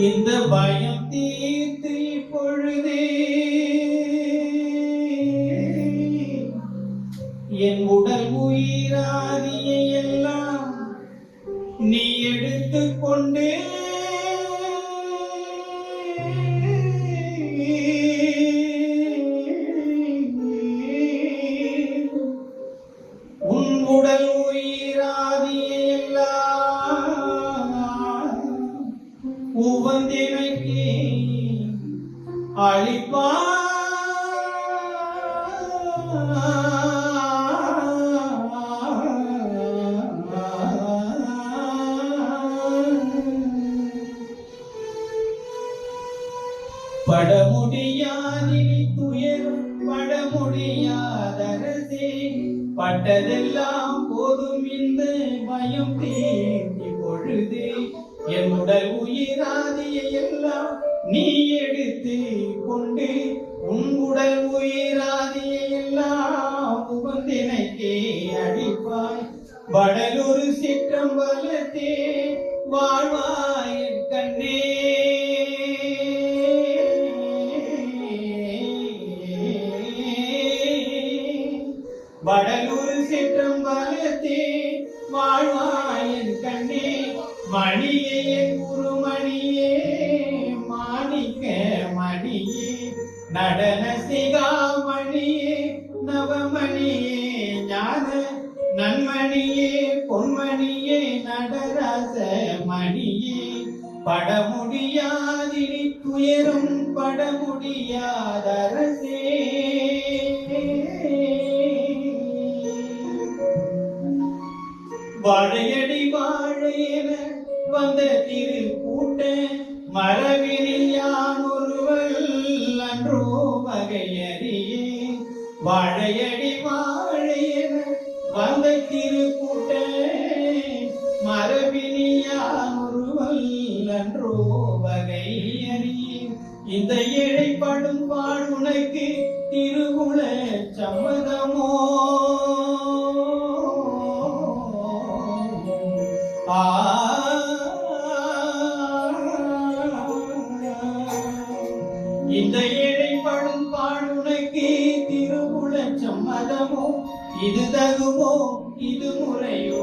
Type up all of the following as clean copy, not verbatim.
இந்த பயம் தீர்த்து பொழுதே என் உடல் உயிராதியை எல்லாம் நீ எடுத்துக்கொண்டு உன் உடல் உயிராதியை எல்லாம் உவந்தெனக்கு அளிப்பாய். படமுடியாதினி துயரும் படமுடியாதரசே, பட்டதெல்லாம் போதும் இந்த பயம் தேடி பொழுதே என் உடல் உயிராதியை எல்லாம் நீ எடுத்து கொண்டு உன் உடல் உயிராதியை எல்லாம் உகந்தெனக்கே அடிப்பாய். வடலூர் சிற்றம்பலத்தே வாழ்வாய் கண்ணே, வடலூர் சிற்றம்பலத்தே வாழ்வாய் கண்ணே. மணியே குருமணியே மாணிக்க மணியே நடன சிகாமணியே நவமணியே ஞான நன்மணியே பொன்மணியே நடராச மணியே. படமுடியாதினி துயரும் படமுடியாதரசே, வாழையடி வாழையென வந்த திருக்கூட்ட மரபினில் யான் ஒருவல் அன்றோ வகையறியே. வாழையடி வாழையென வந்த திருக்கூட்ட மரபினில் யான் ஒருவல் அன்றோ வகையறியே. இந்த இழைப்படும் வாழ்வுனக்கு திருகுல சம்மதமோ? இந்த இழைப்படும் பாடுனக்கு இது தகுமோ இது முறையோ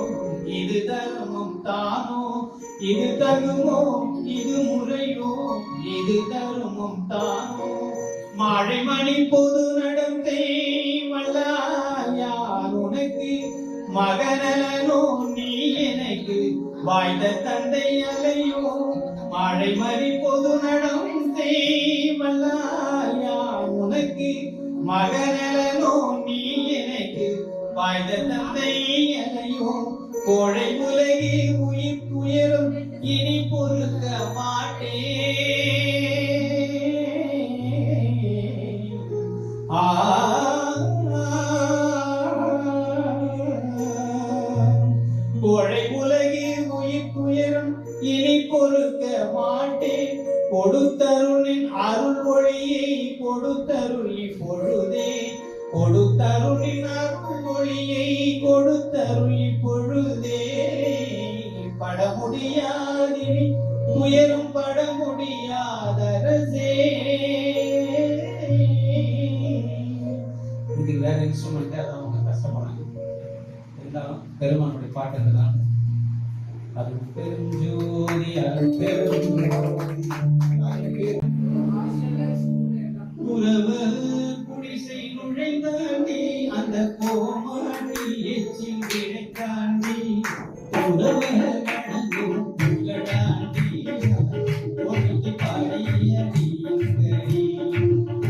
இது தர்மம் தானோ இது தகுமோ இது முறையோ இது தர்மம் தானோ மாழைமணி பொது நடந்தே வல்லாயார் உனக்கு மகனலனோ நீ எனக்கு வாய்ந்த தந்தை அலையோ மாழைமணி பொது நடந்தே வல்லாயார் உனக்கு மகனலனோ நீ எனக்கு வாய்ந்த தந்தை அலையோ கோழை உலகில் உயிர் துயரும் இனி பொறுக்க மாட்டேன் கோழை உலகில் உயிர் துயரும் இனி பொறுக்க மாட்டேன் கொடுத்தருளின் அருள் மொழியை கொடுத்தருளி பொழுதே கொடுத்தருளின் அருள் மொழியை கொடுத்தருளி பொழுதே பட முடியாதினி துயரும் பட முடியாதரசே. இதுக்கு வேற இன்ஸ்ட்ருமெண்ட் அதை அவங்க கஷ்டப்படாங்க இருந்தாலும் பெருமானுடைய பாட்டுதான் அது பெருஞ்சோதி உறவு குடிசை நுழைந்தாண்டி அந்த கோமாடி எச்சில் கிடைத்தாண்டி உறவு கடந்தும் புகழாண்டி ஒட்டி பாடியடி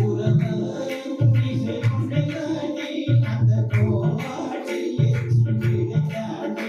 உறவு குடிசை நுழைந்தாண்டி அந்த கோமாடி எச்சில் கிடைத்தாண்டி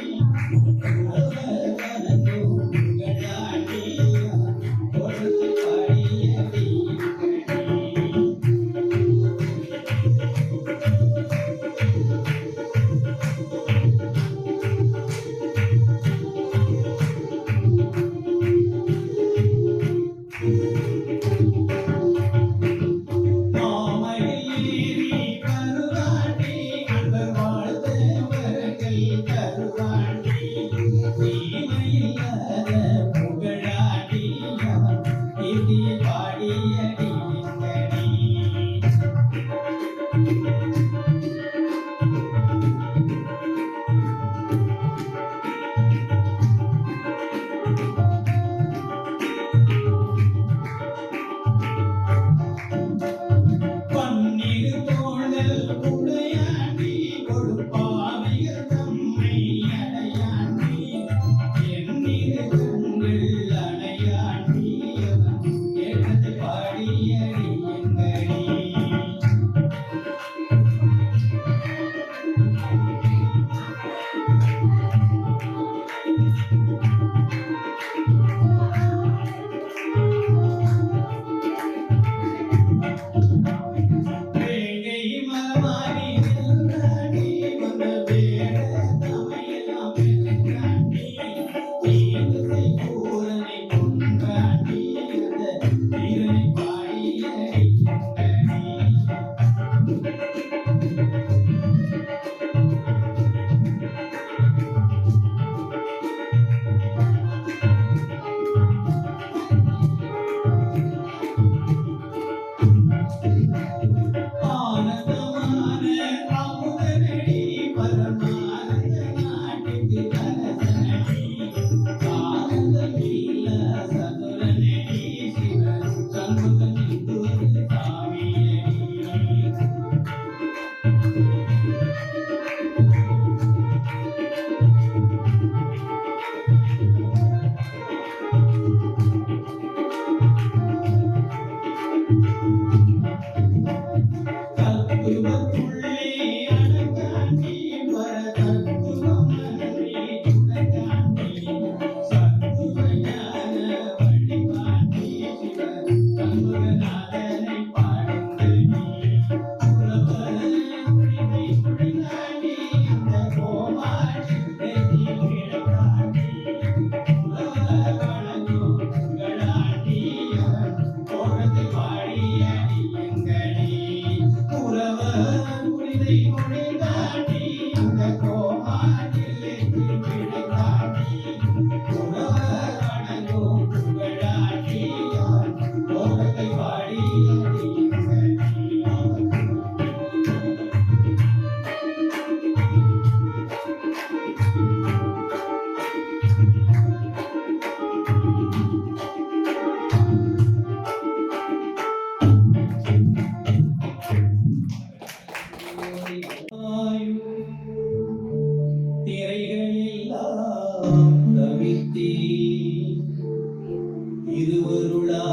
திருளா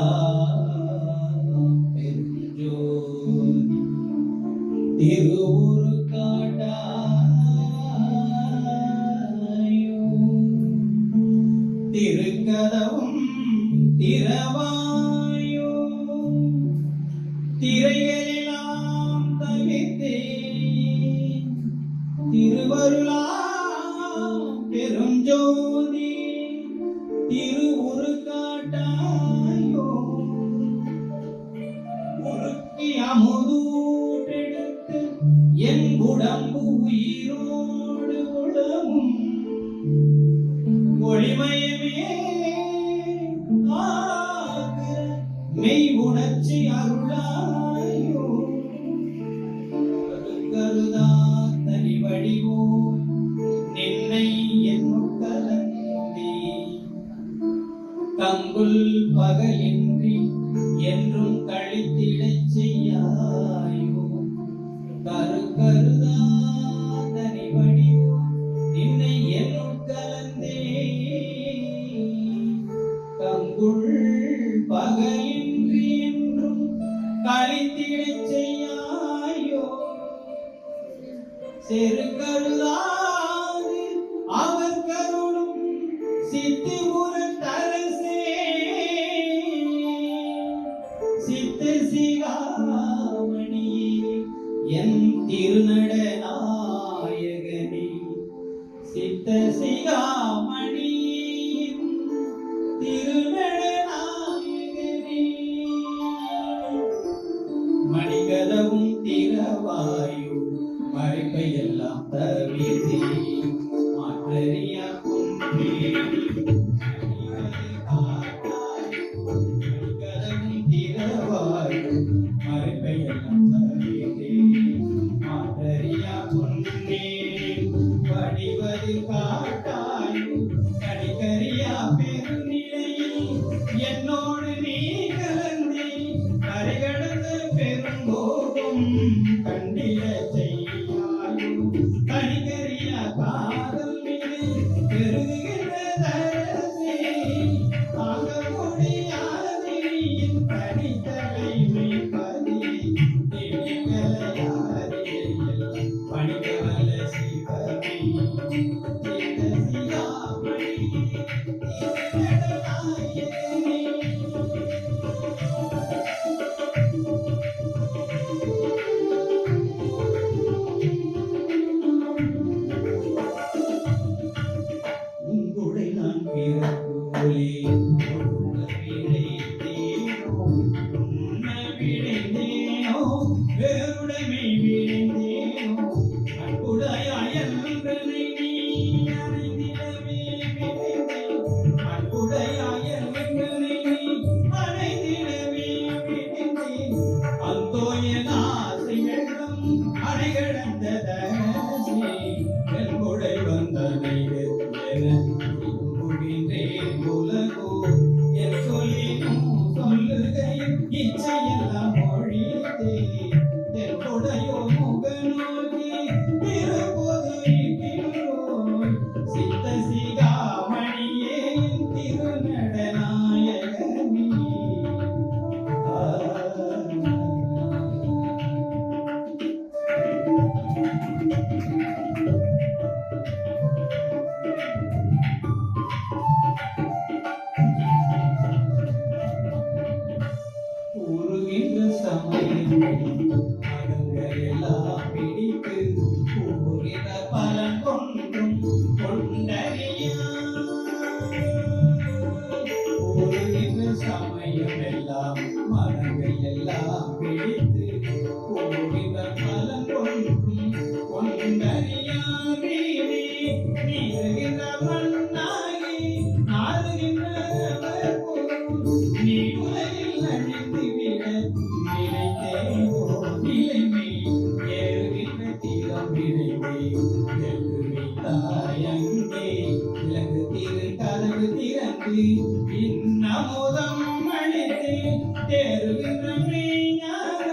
பெருஞ்சோதி திருவுரு காட்டாயோ திருக்கதவும் திரவாயோ திரையெல்லாம் தவிர்த்தே திருவருளாம் பெருஞ்சோதி திருவுரு காட்டாயோ உருக்கி அமுதூட்டெடுத்து என் உடம்பு உயிரோடு உளமும் ஒளிமயமே ஆகிற மெய் உணர்ச்சி அருளாயோ கருதா தனி வடிவோ நின்னை என்னுக்கலந்தே கங்குல் பகலின்றி என்றும் கழித்திடச் செய்யாயோ கருதா தனி வடிவோ நின்னை என்னுக்கலந்தே கங்குள் பகலின்றி என்றும் கழித்திடச் செய்யாயோ செருக்கருளாது அவர் கருளும் சித்தி உரத்தரசே சித்த சிகாமணியே என் திருநட நாயகனே சித்த சிகாமணியின் திருநட நாயகனே மணிகதவும் திரவாயோ மறைப்பை எல்லாம் தவிர்த்தே மாற்றறிய குன்றே மணிகதவும் திரவாயோ மறைப்பை எல்லாம் தவிர்த்தே மாற்றறிய குன்றே வடிவது காட்டாயோ கடிகரியா பெருநிலையில் என்னோடு நீ கலந்தே கரைகடந்த பெருங்கோபம் கண்டிட செய்யாயோ கடிகரிய காதல் மீது பெருகுகின்ற தரசே ஆக முடியாதிரியின் கடித்தலைமை பதி திணிகளையாரியில் பணிகவல சிவமே சித்த சியாமணி திருநடனாயகனே உங்குடை நான் பிறப்போலே விழைந்தேனோ உன்ன விழைந்தேனோ வேறுடைமை விழைந்தேனோ அன்புடையாயன்றனை நீ அணைந்திடவே விழைந்தேன் அன்புடையாயன்றனை நீ அணைந்திடவே விழைந்தேன் அந்தோ என் ஆசை வெள்ளம் அணைகடந்த தரசே என்புடை வந்தனை முகின்றேன் உலகோ என் சொல்லினும் சொல்லுகையும் இச்சையெல்லாம் மொழித்தே தென்புடையோ முகநோக்கி திருப்பொது இருக்கிறோய் சித்த சிகாமணியே திருநடனாயகனே உருகின்ற சமயங்களில் மனங்கள் எல்லாம் பிடித்து கூறுகிற பலன் கொன்றும் கொண்டறியா உருகின்ற சமயம் எல்லாம் மனங்கள் எல்லாம் பிடித்து கூறுகிற பலன் கொன்றும் கொண்டறியாமே நீருகின்ற மண்ணாகி நாருகின்ற நீ உலகில் அழிந்து விட நினைத்தேனோ நிலைமை ஏறுகின்ற தீரம் விரைந்தே என்று வைத்தாயங்கே விலங்கு திரு கதவு திறந்து இன்னமுதம் அழைத்து தேறுகின்ற ஞான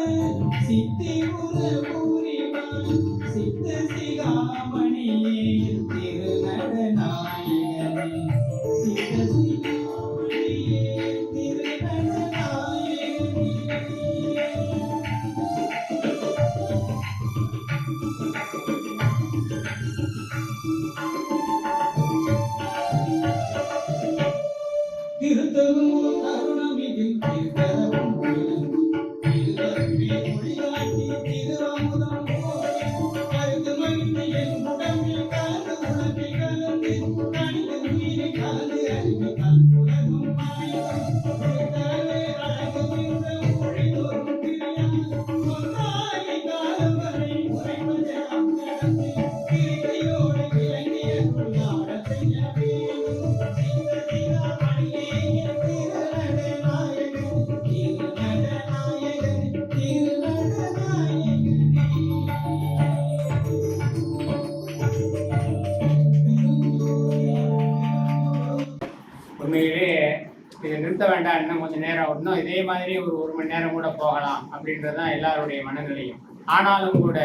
நிறுத்த வேண்டாம், இன்னும் கொஞ்சம் நேரம் இன்னும் இதே மாதிரி ஒரு மணி நேரம் கூட போகலாம் அப்படின்றதுதான் எல்லாருடைய மனநிலையும். ஆனாலும் கூட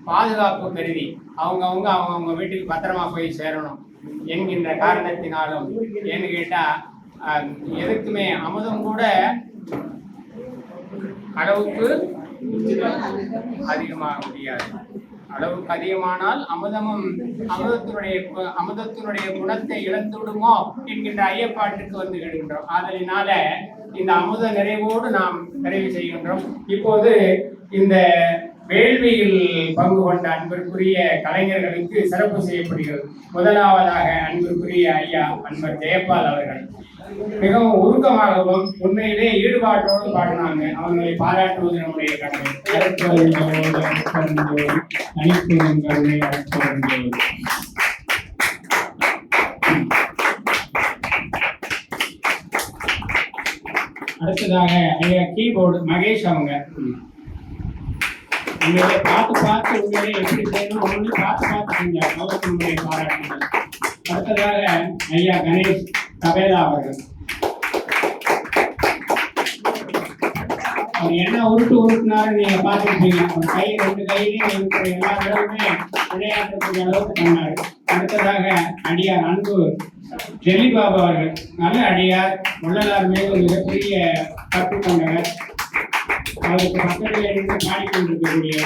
பாதுகாப்பு கருதி அவங்கவுங்க வீட்டுக்கு பத்திரமா போய் சேரணும் என்கின்ற காரணத்தினாலும், ஏன்னு கேட்டா எதுக்குமே அமுதம் கூட அளவுக்கு அதிகமாக முடியாது. அளவுக்கு அதிகமானால் அமுதத்தினுடைய குணத்தை இழந்து விடுமோ என்கின்ற ஐயப்பாட்டுக்கு வந்து விடுகின்றோம். அதனால இந்த அமுத நிறைவோடு நாம் நிறைவு செய்கின்றோம். இப்போது இந்த வேள்வியில் பங்கு கொண்ட அன்பிற்குரிய கலைஞர்களுக்கு சிறப்பு செய்யப்படுகிறது. முதலாவதாக அன்பிற்குரிய ஐயா அன்பர் ஜெயபால் அவர்கள் மிகவும் உருக்கமாகவும் உண்மையிலே ஈடுபாட்டோடு பாடினாங்க. அவர்களை பாராட்டுவது நம்முடைய கடமை. அடுத்ததாக ஐயா கீபோர்டு மகேஷ் அவங்க உண்மையிலே பார்த்து உண்மையிலே எப்படி செய்யணும் ஒன்று பார்த்து செஞ்சாங்க. அவருக்கு நம்முடைய பாராட்டுகள். அடுத்ததாக ஐயா கணேஷ் தபேலா அவர்கள் அவர் என்ன உருட்டுனாரு நீங்க பார்த்துருப்பீங்க. அவர் கை ரெண்டு கையிலையும் இருக்கிற எல்லா இடமுமே விளையாட்டக்கூடிய அளவுக்கு பண்ணாரு. அடுத்ததாக அடியார் அன்பு ஜெலிபாபா அவர்கள் நல்ல அடியார், வள்ளலார் மீது மிகப்பெரிய கற்று கொண்டவர். அவருக்கு பக்கத்தில் இருந்து பாடிக்கொண்டிருக்கக்கூடிய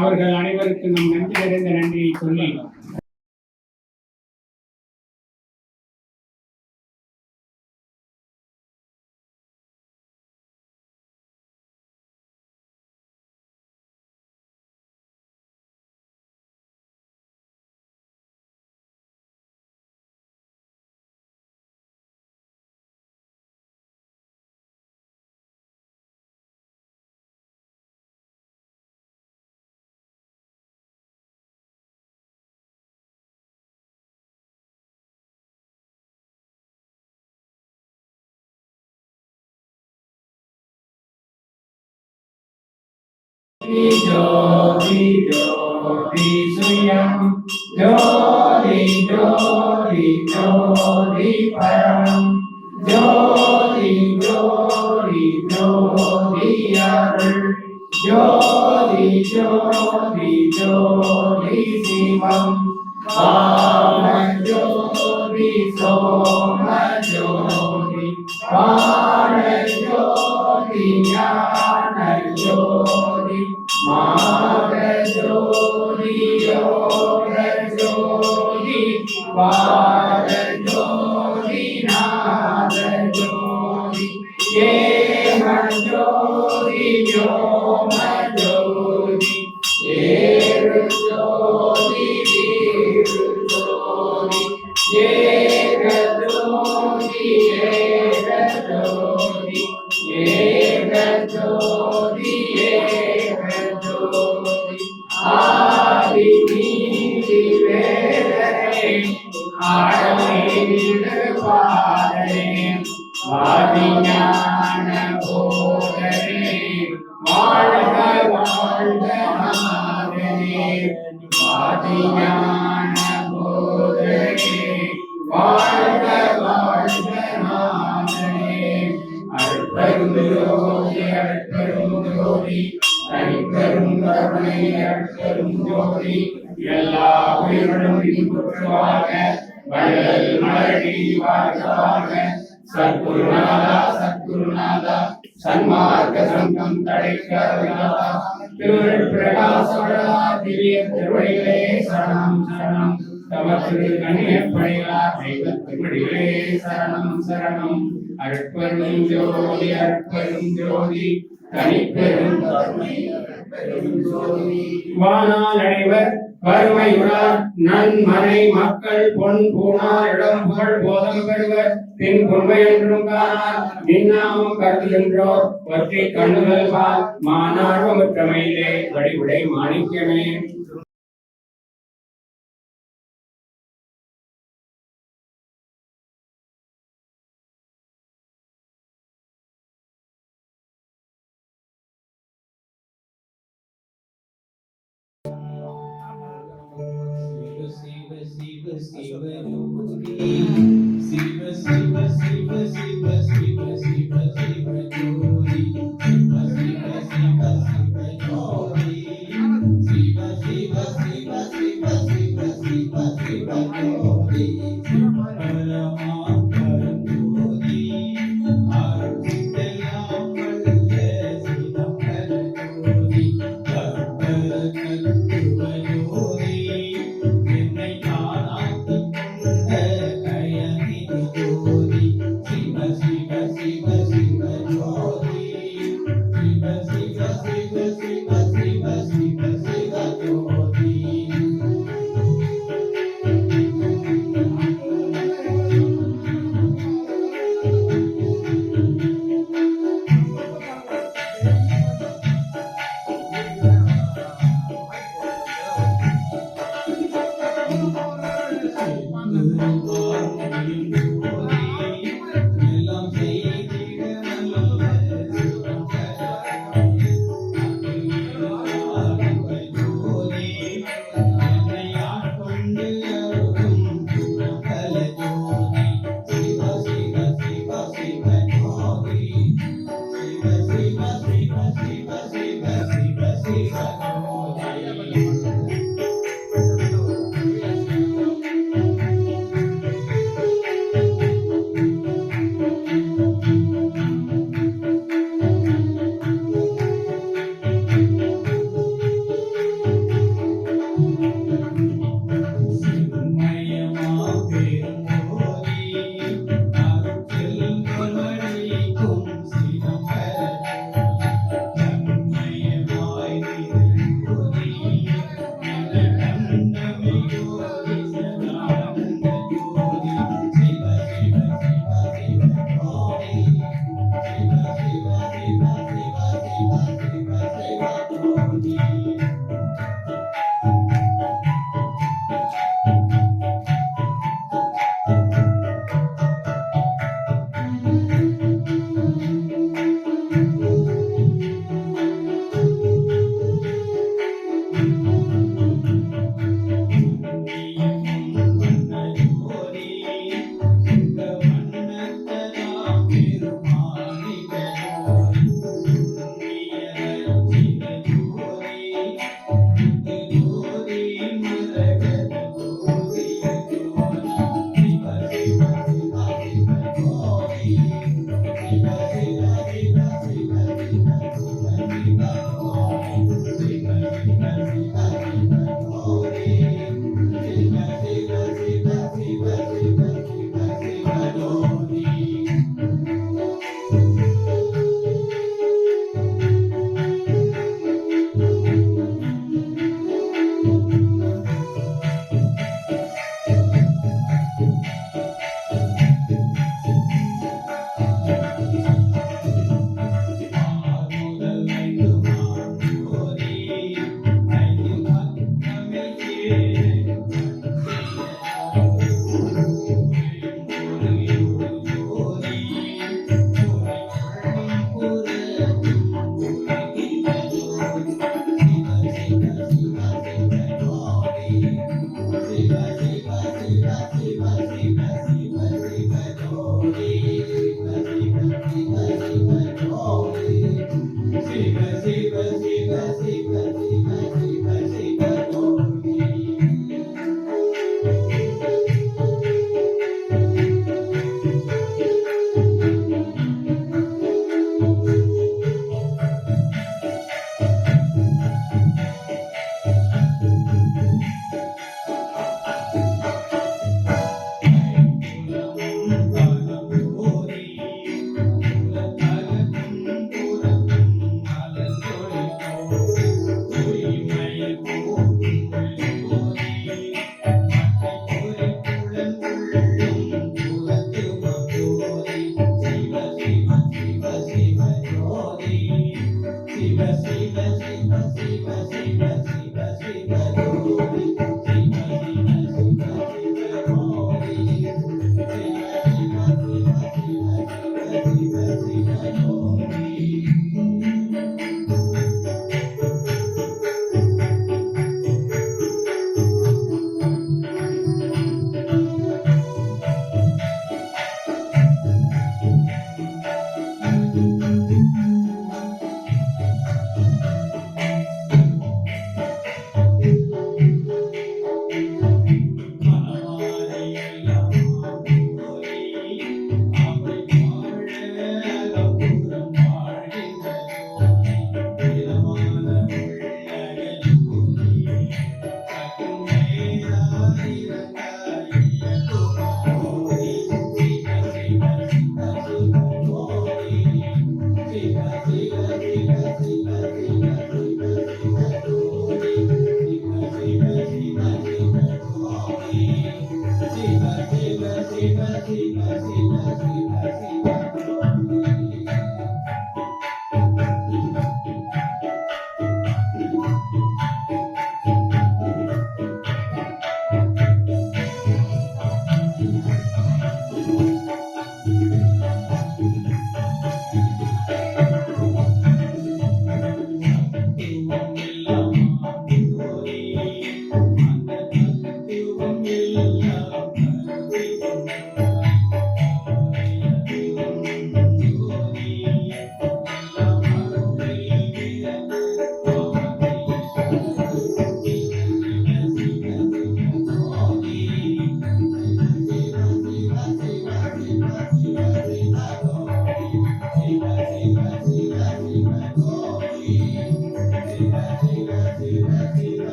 அவர்கள் அனைவருக்கு நம் நன்றி நிறைந்த நன்றியை சொல்லி ஜோதி ஜோதி சுயம் ஜோதி ஜோதி ஜோதி பரம் ஜோதி ஜோதி ஜோதி அருள் ஜோதி ஜோதி ஜோதி சிவம் வாம ஜோதி சோம ஜோதி வாண ஜோதி ஞான ஜோதி மாக ஜோதி யோக ஜோதி வாத ஜோதி நாத ஜோதி ஏம ஜோதி யோம ஜோதி ஏரு ஜோதி வீரு ஜோதி ஏக ஜோதி ஏக ஜோதி ஏக ஜோதி ஏக ஜோதி ஆதி நீதி வேதனே ஆடமேடு பாதனே ஆதி ஞான போதனே வாழ்க வாழ்க நாதனே ஆதி ஞான போதனே வாழ்க வாழ்க நாதனே அருட்பெரும் ஜோதி அருட்பெரும் ஜோதி தனிப்பெரும் கருணை அருட்பெரும் ஜோதி எல்லா உயிரினும் இன்புற்றுவாக வள்ளல் மலரடி வாழ்க சத்குருநாதா சத்குருநாதா சன்மார்க்க சங்கம் தடைக்கருளாதா திருவருள் பிரகாசவடா திவ்ய திருவடிகளே சரணம் சரணம் தவ திரு கண்ணியப்படைகளா தெய்வ திருவடிகளே சரணம் சரணம் அருட்பெரும் ஜோதி அருட்பெரும் ஜோதி தனிப்பெரும் கருணை அருட்பெரும் ஜோதி வானால் அடைவர் வறுமையுறார் நன்மனை மக்கள் பொன் பூணார் இடம் புகழ் போதம் பெறுவர் பின் பொன்மை என்றும் காணார் நின்னாமம் கருதுகின்றோர் ஒற்றை கண்ணுகள் பால் மானார்வமுற்றமையிலே வடிவுடை மாணிக்கமே. Shiva Yogi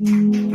சிவ